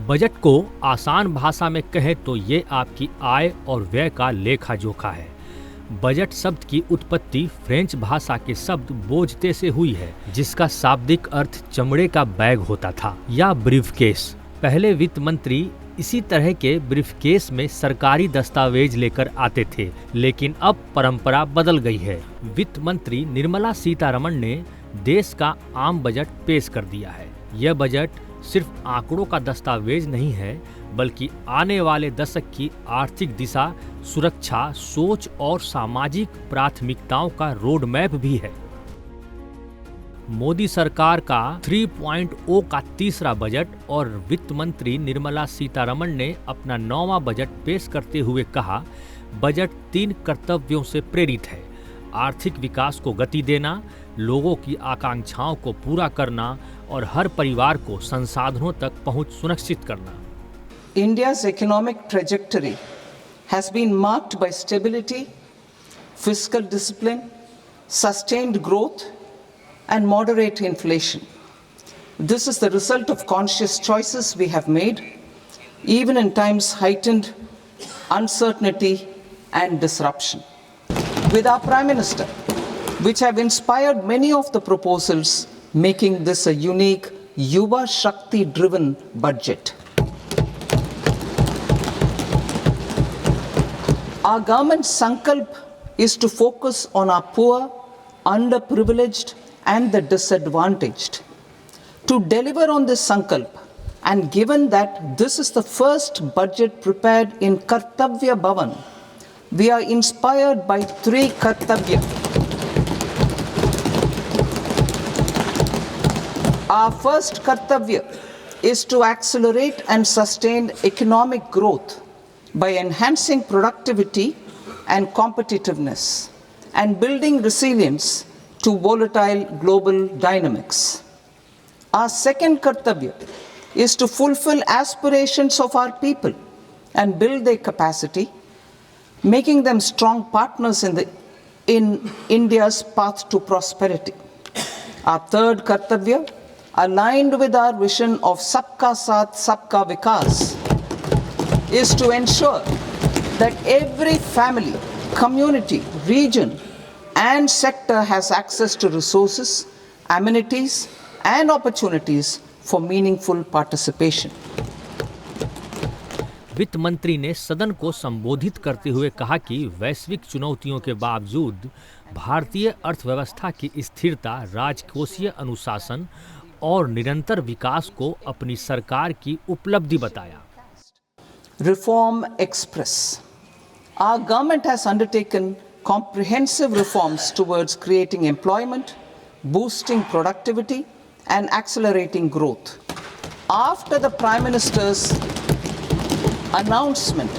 Budget को आसान भाषा में कहें तो ये आपकी आय और व्यय का लेखा जोखा है। बजट शब्द की उत्पत्ति फ्रेंच भाषा के शब्द बोझते से हुई है, जिसका शाब्दिक अर्थ चमड़े का बैग होता था या ब्रीफकेस। पहले वित्त मंत्री इसी तरह के ब्रीफकेस में सरकारी दस्तावेज लेकर आते थे, लेकिन अब परंपरा बदल गई है। वित्त मंत्री निर्मला सीतारमण ने देश का आम बजट पेश कर दिया है। यह बजट सिर्फ आंकड़ों का दस्तावेज नहीं है, बल्कि आने वाले दशक की आर्थिक दिशा, सुरक्षा, सोच और सामाजिक प्राथमिकताओं का रोड मैप भी है। मोदी सरकार का 3.0 का तीसरा बजट और वित्त मंत्री निर्मला सीतारमण ने अपना 9वां बजट पेश करते हुए कहा, बजट 3 कर्तव्यों से प्रेरित है। आर्थिक विकास को गति देना, लोगों की आकांक्षाओं को पूरा करना और हर परिवार को संसाधनों तक पहुंच सुनिश्चित करना। India's economic trajectory has been marked by stability, fiscal discipline, sustained growth, and moderate inflation. This is the result of conscious choices we have made, even in times heightened uncertainty and disruption. With our Prime Minister, which have inspired many of the proposals, making this a unique Yuva Shakti driven budget. Our government's sankalp is to focus on our poor, underprivileged and the disadvantaged. To deliver on this sankalp, and given that this is the first budget prepared in Kartavya Bhavan, we are inspired by 3 Kartavya. Our first Kartavya is to accelerate and sustain economic growth by enhancing productivity and competitiveness and building resilience to volatile global dynamics. Our second Kartavya is to fulfill aspirations of our people and build their capacity, making them strong partners in India's path to prosperity. Our third Kartavya, aligned with our vision of Sabka Saath, Sabka Vikas, is to ensure that every family, community, region, and sector has access to resources, amenities, and opportunities for meaningful participation. वित्त मंत्री ने सदन को संबोधित करते हुए कहा कि वैश्विक चुनौतियों के बावजूद भारतीय अर्थव्यवस्था की स्थिरता, राजकोषीय अनुशासन और निरंतर विकास को अपनी सरकार की उपलब्धि बताया। Reform Express. Our government has undertaken comprehensive reforms towards creating employment, boosting productivity, and accelerating growth. After the Prime Minister's announcement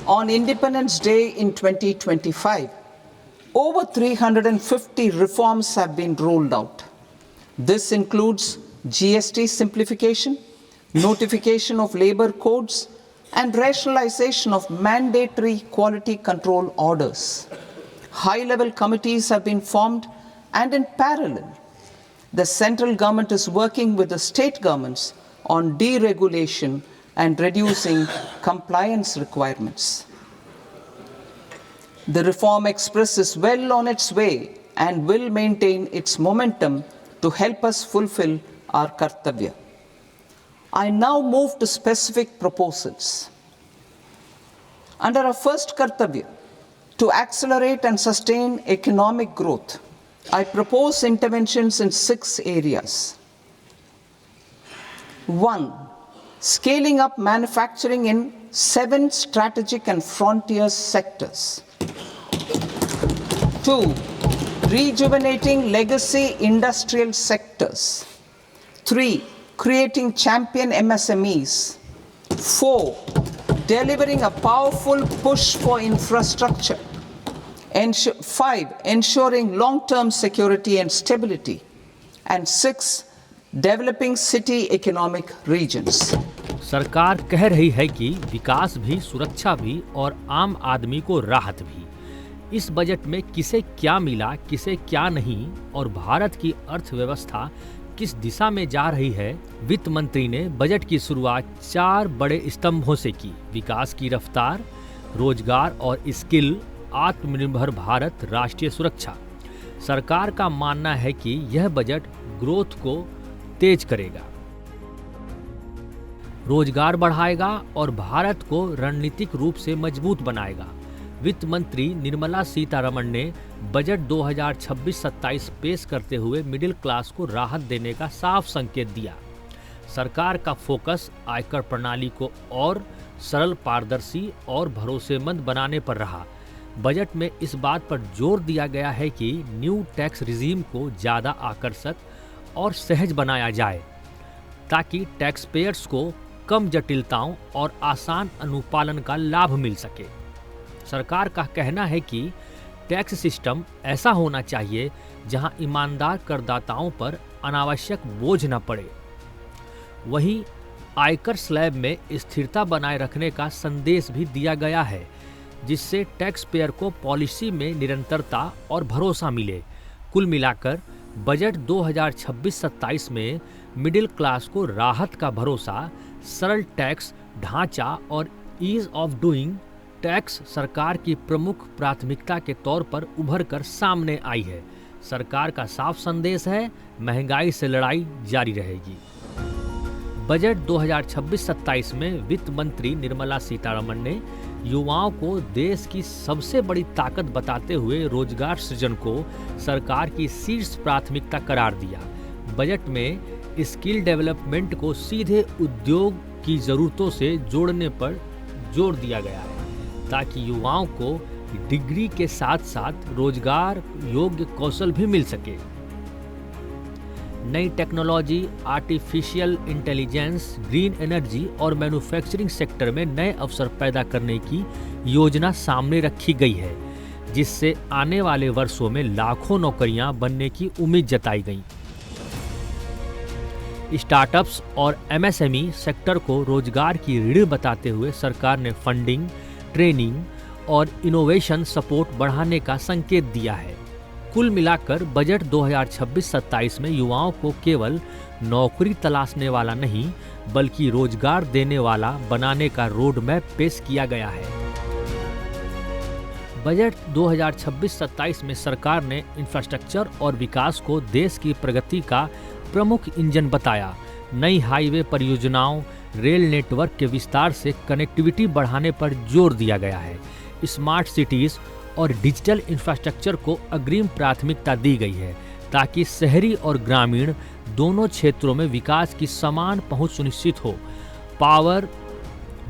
on Independence Day in 2025, over 350 reforms have been rolled out. This includes GST simplification, notification of labor codes, and rationalization of mandatory quality control orders. High-level committees have been formed, and in parallel, the central government is working with the state governments on deregulation and reducing compliance requirements. The Reform Express is well on its way and will maintain its momentum to help us fulfill our Kartavya. I now move to specific proposals. Under our first Kartavya, to accelerate and sustain economic growth, I propose interventions in 6 areas. 1. Scaling up manufacturing in 7 strategic and frontier sectors. 2. Rejuvenating legacy industrial sectors. 3. Creating champion MSMEs. 4. Delivering a powerful push for infrastructure. 5. Ensuring long-term security and stability. And 6. Developing city economic regions. सरकार कह रही है कि विकास भी, सुरक्षा भी और आम आदमी को राहत भी। इस बजट में किसे क्या मिला, किसे क्या नहीं और भारत की अर्थव्यवस्था किस दिशा में जा रही है, वित्त मंत्री ने बजट की शुरुआत 4 बड़े स्तंभों से की। विकास की रफ्तार, रोजगार और स्किल, आत्मनिर्भर भारत, राष्ट्रीय सुरक्षा। सरकार का मानना है कि यह बजट ग्रोथ को तेज करेगा, रोजगार बढ़ाएगा और भारत को रणनीतिक रूप से मजबूत बनाएगा। वित्त मंत्री निर्मला सीतारमण ने बजट 2026-27 पेश करते हुए मिडिल क्लास को राहत देने का साफ संकेत दिया। सरकार का फोकस आयकर प्रणाली को और सरल, पारदर्शी और भरोसेमंद बनाने पर रहा। बजट में इस बात पर जोर दिया गया है कि न्यू टैक्स रिजीम को ज़्यादा आकर्षक और सहज बनाया जाए ताकि टैक्स पेयर्स को कम जटिलताओं और आसान अनुपालन का लाभ मिल सके। सरकार का कहना है कि टैक्स सिस्टम ऐसा होना चाहिए जहां ईमानदार करदाताओं पर अनावश्यक बोझ न पड़े। वहीं आयकर स्लैब में स्थिरता बनाए रखने का संदेश भी दिया गया है, जिससे टैक्स पेयर को पॉलिसी में निरंतरता और भरोसा मिले। कुल मिलाकर बजट 2026-27 में मिडिल क्लास को राहत का भरोसा, सरल टैक्स ढांचा और ईज ऑफ डूइंग टैक्स सरकार की प्रमुख प्राथमिकता के तौर पर उभर कर सामने आई है। सरकार का साफ संदेश है, महंगाई से लड़ाई जारी रहेगी। बजट 2026-27 में वित्त मंत्री निर्मला सीतारमण ने युवाओं को देश की सबसे बड़ी ताकत बताते हुए रोजगार सृजन को सरकार की शीर्ष प्राथमिकता करार दिया। बजट में स्किल डेवलपमेंट को सीधे उद्योग की जरूरतों से जोड़ने पर जोर दिया गया है ताकि युवाओं को डिग्री के साथ साथ रोजगार योग्य कौशल भी मिल सके। नई technology, artificial intelligence, green energy और मैन्युफैक्चरिंग सेक्टर में नए अवसर पैदा करने की योजना सामने रखी गई है, जिससे आने वाले वर्षों में लाखों नौकरियां बनने की उम्मीद जताई गई। स्टार्टअप्स और एमएसएमई सेक्टर को रोजगार की रीढ़ बताते हुए सरकार ने फंडिंग, ट्रेनिंग और इनोवेशन सपोर्ट बढ़ाने का संकेत दिया है। कुल मिलाकर बजट 2026-27 में युवाओं को केवल नौकरी तलाशने वाला नहीं, बल्कि रोजगार देने वाला बनाने का रोड मैप पेश किया गया है। बजट 2026-27 में सरकार ने इंफ्रास्ट्रक्चर और विकास को देश की प्रगति का प्रमुख इंजन बताया। नई हाईवे परियोजनाओं, रेल नेटवर्क के विस्तार से कनेक्टिविटी बढ़ाने पर जोर दिया गया है। स्मार्ट सिटीज और डिजिटल इंफ्रास्ट्रक्चर को अग्रिम प्राथमिकता दी गई है ताकि शहरी और ग्रामीण दोनों क्षेत्रों में विकास की समान पहुंच सुनिश्चित हो। पावर,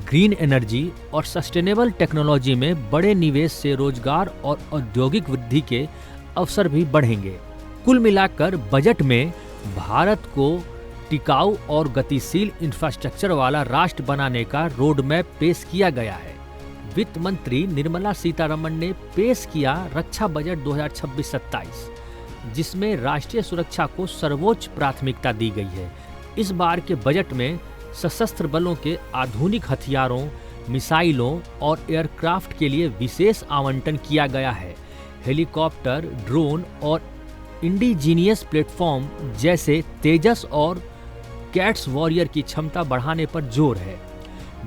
ग्रीन एनर्जी और सस्टेनेबल टेक्नोलॉजी में बड़े निवेश से रोजगार और औद्योगिक वृद्धि के अवसर भी बढ़ेंगे। कुल मिलाकर बजट में भारत को टिकाऊ और गतिशील इंफ्रास्ट्रक्चर वाला राष्ट्र बनाने का रोड मैप पेश किया गया है। वित्त मंत्री निर्मला सीतारमण ने पेश किया रक्षा बजट 2026-27, जिसमें राष्ट्रीय सुरक्षा को सर्वोच्च प्राथमिकता दी गई है। इस बार के बजट में सशस्त्र बलों के आधुनिक हथियारों, मिसाइलों और एयरक्राफ्ट के लिए विशेष आवंटन किया गया है। हेलीकॉप्टर, ड्रोन और इंडिजीनियस प्लेटफॉर्म जैसे तेजस और कैट्स वॉरियर की क्षमता बढ़ाने पर जोर है।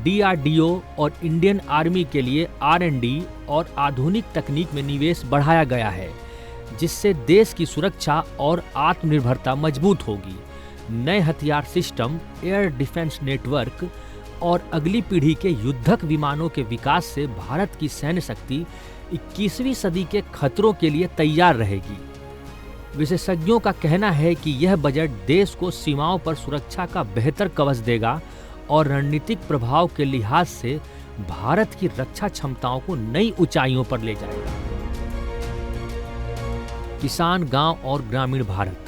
डीआरडीओ और इंडियन आर्मी के लिए आर&डी और आधुनिक तकनीक में निवेश बढ़ाया गया है, जिससे देश की सुरक्षा और आत्मनिर्भरता मजबूत होगी। नए हथियार सिस्टम, एयर डिफेंस नेटवर्क और अगली पीढ़ी के युद्धक विमानों के विकास से भारत की सैन्य शक्ति 21वीं सदी के खतरों के लिए तैयार रहेगी। विशेषज्ञों का कहना है कि यह बजट देश को सीमाओं पर सुरक्षा का बेहतर कवच देगा और रणनीतिक प्रभाव के लिहाज से भारत की रक्षा क्षमताओं को नई ऊंचाइयों पर ले जाएगा। किसान, गांव और ग्रामीण भारत।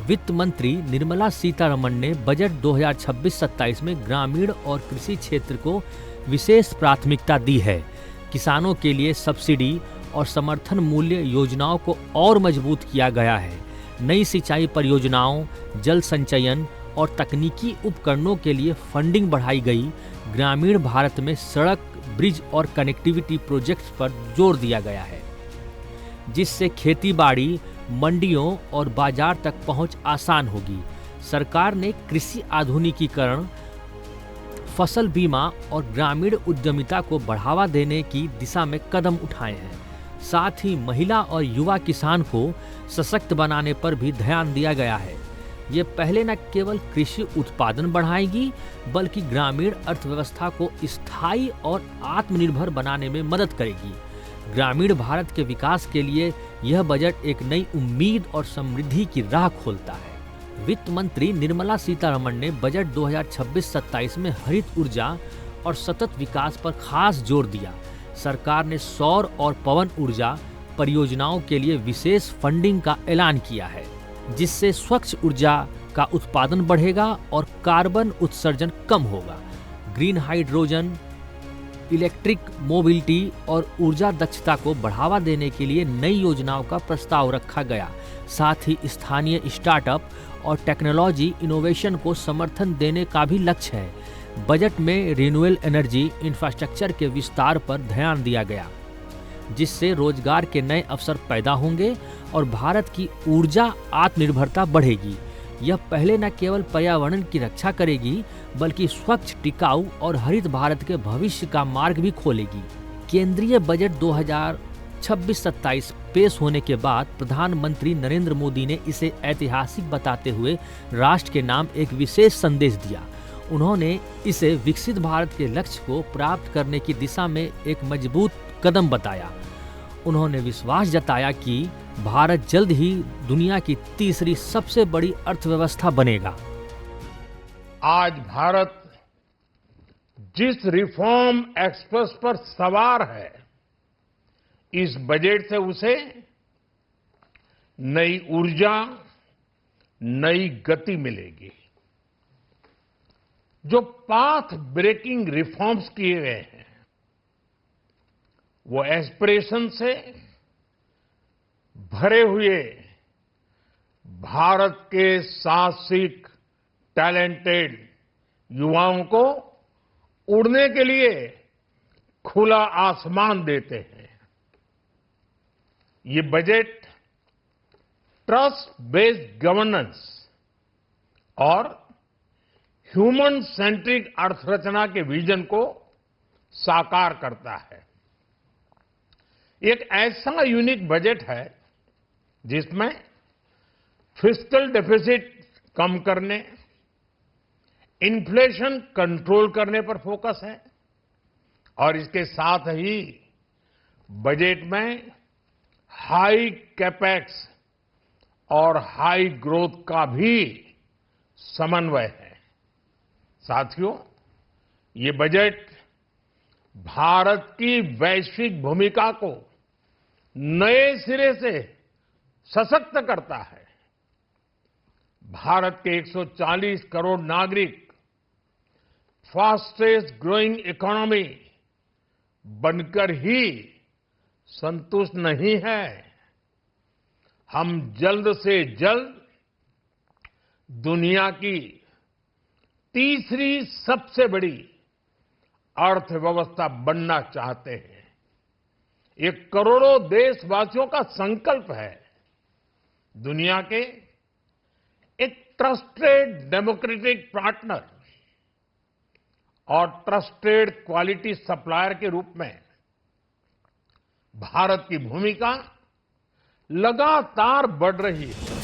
वित्त मंत्री निर्मला सीतारमण ने बजट 2026-27 में ग्रामीण और कृषि क्षेत्र को विशेष प्राथमिकता दी है। किसानों के लिए सब्सिडी और समर्थन मूल्य योजनाओं को और मजबूत किया गया है। नई सिंचाई परियोजनाओं, जल संचयन और तकनीकी उपकरणों के लिए फंडिंग बढ़ाई गई। ग्रामीण भारत में सड़क, ब्रिज और कनेक्टिविटी प्रोजेक्ट्स पर जोर दिया गया है, जिससे खेती बाड़ी, मंडियों और बाजार तक पहुंच आसान होगी। सरकार ने कृषि आधुनिकीकरण, फसल बीमा और ग्रामीण उद्यमिता को बढ़ावा देने की दिशा में कदम उठाए हैं। साथ ही महिला और युवा किसान को सशक्त बनाने पर भी ध्यान दिया गया है। ये पहले न केवल कृषि उत्पादन बढ़ाएगी, बल्कि ग्रामीण अर्थव्यवस्था को स्थायी और आत्मनिर्भर बनाने में मदद करेगी। ग्रामीण भारत के विकास के लिए यह बजट एक नई उम्मीद और समृद्धि की राह खोलता है। वित्त मंत्री निर्मला सीतारमण ने बजट 2026-27 में हरित ऊर्जा और सतत विकास पर खास जोर दिया। सरकार ने सौर और पवन ऊर्जा परियोजनाओं के लिए विशेष फंडिंग का ऐलान किया है, जिससे स्वच्छ ऊर्जा का उत्पादन बढ़ेगा और कार्बन उत्सर्जन कम होगा। ग्रीन हाइड्रोजन, इलेक्ट्रिक मोबिलिटी और ऊर्जा दक्षता को बढ़ावा देने के लिए नई योजनाओं का प्रस्ताव रखा गया। साथ ही स्थानीय स्टार्टअप और टेक्नोलॉजी इनोवेशन को समर्थन देने का भी लक्ष्य है। बजट में रिन्यूएबल एनर्जी इंफ्रास्ट्रक्चर के विस्तार पर ध्यान दिया गया, जिससे रोजगार के नए अवसर पैदा होंगे और भारत की ऊर्जा आत्मनिर्भरता बढ़ेगी। यह पहले न केवल पर्यावरण की रक्षा करेगी, बल्कि स्वच्छ, टिकाऊ और हरित भारत के भविष्य का मार्ग भी खोलेगी। केंद्रीय बजट 2026-27 पेश होने के बाद प्रधानमंत्री नरेंद्र मोदी ने इसे ऐतिहासिक बताते हुए राष्ट्र के नाम एक विशेष संदेश दिया। उन्होंने इसे विकसित भारत के लक्ष्य को प्राप्त करने की दिशा में एक मजबूत कदम बताया। उन्होंने विश्वास जताया कि भारत जल्द ही दुनिया की तीसरी सबसे बड़ी अर्थव्यवस्था बनेगा। आज भारत जिस रिफॉर्म एक्सप्रेस पर सवार है, इस बजट से उसे नई ऊर्जा, नई गति मिलेगी। जो पाथ ब्रेकिंग रिफॉर्म्स किए गए हैं, वो एस्पिरेशन से भरे हुए भारत के साहसिक, टैलेंटेड युवाओं को उड़ने के लिए खुला आसमान देते हैं। ये बजट ट्रस्ट बेस्ड गवर्नेंस और ह्यूमन सेंट्रिक अर्थरचना के विजन को साकार करता है। एक ऐसा यूनिक बजट है जिसमें फिस्कल डेफिसिट कम करने, इन्फ्लेशन कंट्रोल करने पर फोकस है और इसके साथ ही बजट में हाई कैपेक्स और हाई ग्रोथ का भी समन्वय है। साथियों, ये बजट भारत की वैश्विक भूमिका को नए सिरे से सशक्त करता है। भारत के 140 करोड़ नागरिक फास्टेस्ट ग्रोइंग इकोनॉमी बनकर ही संतुष्ट नहीं है। हम जल्द से जल्द दुनिया की तीसरी सबसे बड़ी अर्थव्यवस्था बनना चाहते हैं। ये करोड़ों देशवासियों का संकल्प है। दुनिया के एक ट्रस्टेड डेमोक्रेटिक पार्टनर और ट्रस्टेड क्वालिटी सप्लायर के रूप में भारत की भूमिका लगातार बढ़ रही है।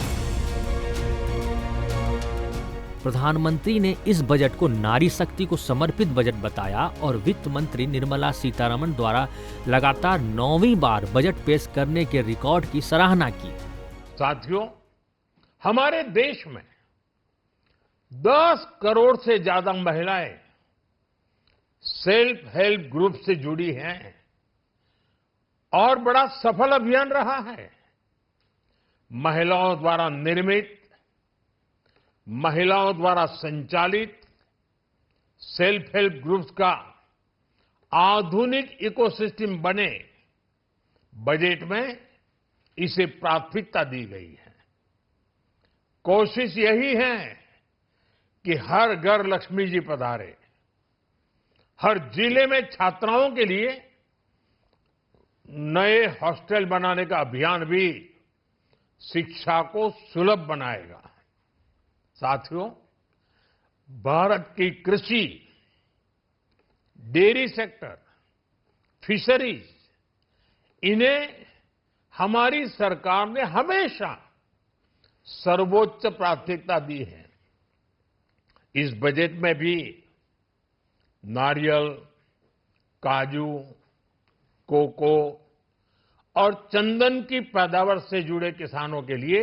प्रधानमंत्री ने इस बजट को नारी शक्ति को समर्पित बजट बताया और वित्त मंत्री निर्मला सीतारमण द्वारा लगातार 9वीं बार बजट पेश करने के रिकॉर्ड की सराहना की। साथियों, हमारे देश में 10 करोड़ से ज्यादा महिलाएं सेल्फ हेल्प ग्रुप से जुड़ी हैं और बड़ा सफल अभियान रहा है। महिलाओं द्वारा निर्मित, महिलाओं द्वारा संचालित सेल्फ हेल्प ग्रुप्स का आधुनिक इकोसिस्टम बने, बजट में इसे प्राथमिकता दी गई है। कोशिश यही है कि हर घर लक्ष्मी जी पधारे। हर जिले में छात्राओं के लिए नए हॉस्टल बनाने का अभियान भी शिक्षा को सुलभ बनाएगा। साथियों, भारत की कृषि, डेयरी सेक्टर, फिशरीज, इन्हें हमारी सरकार ने हमेशा सर्वोच्च प्राथमिकता दी है। इस बजट में भी नारियल, काजू, कोको और चंदन की पैदावार से जुड़े किसानों के लिए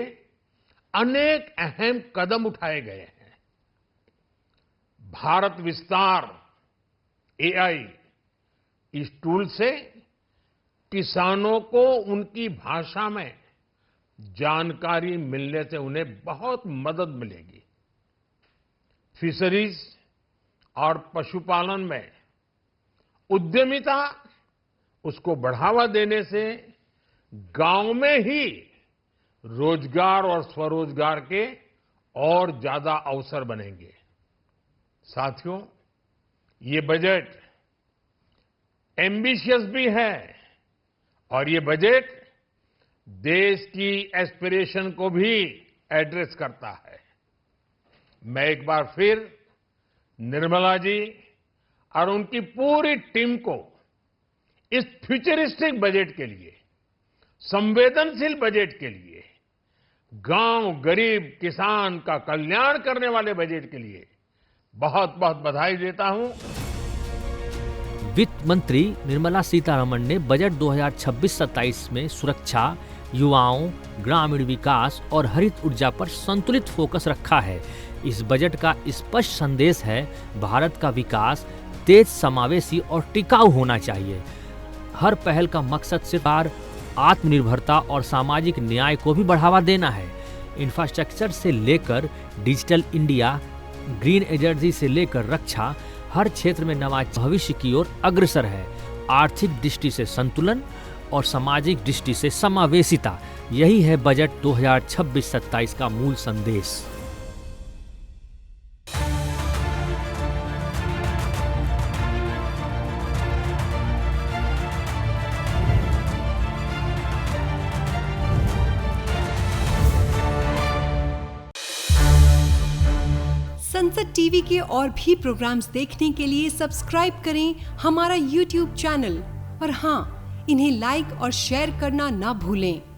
अनेक अहम कदम उठाए गए हैं। भारत विस्तार एआई, इस टूल से किसानों को उनकी भाषा में जानकारी मिलने से उन्हें बहुत मदद मिलेगी। फिशरीज और पशुपालन में उद्यमिता, उसको बढ़ावा देने से गांव में ही रोजगार और स्वरोजगार के और ज्यादा अवसर बनेंगे। साथियों, ये बजट एम्बिशियस भी है और ये बजट देश की एस्पिरेशन को भी एड्रेस करता है। मैं एक बार फिर निर्मला जी और उनकी पूरी टीम को इस फ्यूचरिस्टिक बजट के लिए, संवेदनशील बजट के लिए, गांव, गरीब, किसान का कल्याण करने वाले बजट के लिए बहुत बहुत बधाई देता हूं। वित्त मंत्री निर्मला सीतारमण ने बजट 2026-27 में सुरक्षा, युवाओं, ग्रामीण विकास और हरित ऊर्जा पर संतुलित फोकस रखा है। इस बजट का स्पष्ट संदेश है, भारत का विकास तेज, समावेशी और टिकाऊ होना चाहिए। हर पहल का मकसद सिर्फ आत्मनिर्भरता और सामाजिक न्याय को भी बढ़ावा देना है। इंफ्रास्ट्रक्चर से लेकर डिजिटल इंडिया, ग्रीन एनर्जी से लेकर रक्षा, हर क्षेत्र में नवाचार भविष्य की ओर अग्रसर है। आर्थिक दृष्टि से संतुलन और सामाजिक दृष्टि से समावेशिता, यही है बजट 2026-27 का मूल संदेश। संसद टीवी के और भी प्रोग्राम्स देखने के लिए सब्सक्राइब करें हमारा YouTube चैनल और हाँ, इन्हें लाइक और शेयर करना ना भूलें।